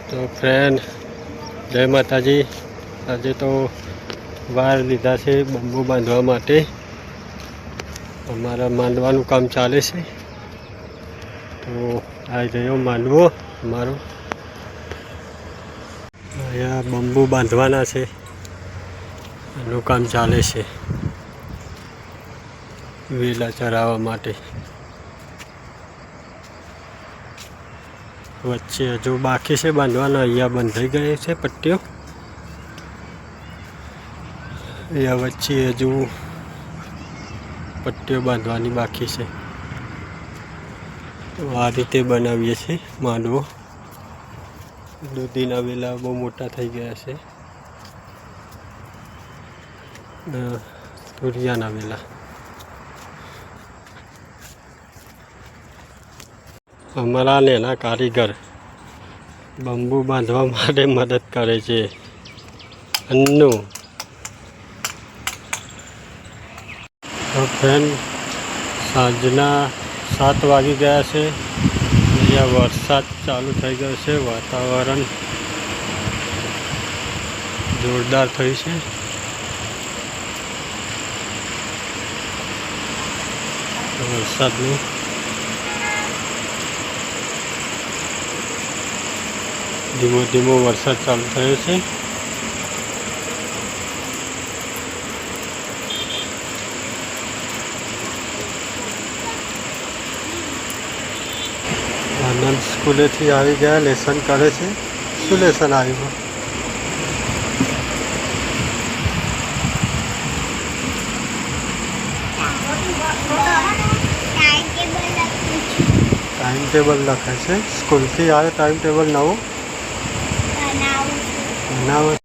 તો ફ્રેન્ડ જય માતાજી। આજે તો વાર લીધા છે બંબુ બાંધવા માટે। અમારા માંડવાનું કામ ચાલે છે, તો આ રહ્યો માંડવો અમારો। અહીંયા બંબુ બાંધવાના છે, એનું કામ ચાલે છે વેલા ચરાવવા માટે। વચ્ચે હજુ બાકી છે બાંધવાના। અહીંયા બંધાઈ ગઈ છે પટ્ટીઓ, અહીંયા વચ્ચે હજુ પટ્ટીઓ બાંધવાની બાકી છે। તો આ રીતે બનાવીએ છીએ માંડવો। દૂધીના વેલા બહુ મોટા થઈ ગયા છે, તુરિયાના વેલા। અમારા નાના કારીગર બંબુ બાંધવા માટે મદદ કરે છે। અન્નુ તો ફ્રેન્ડ સાંજના 7 વાગી ગયા છે। અહીંયા વરસાદ ચાલુ થઈ ગયો છે, વાતાવરણ જોરદાર થયું છે। વરસાદનું ધીમો ધીમો વરસાદ ચાલુ થયો છે। આનંદ સ્કૂલેથી આવી ગયા, લેસન કરે છે। શું લેસન આવ્યું? ટાઈમ ટેબલ લખે છે। સ્કૂલથી આવે ટાઈમ ટેબલ નવો બનાવે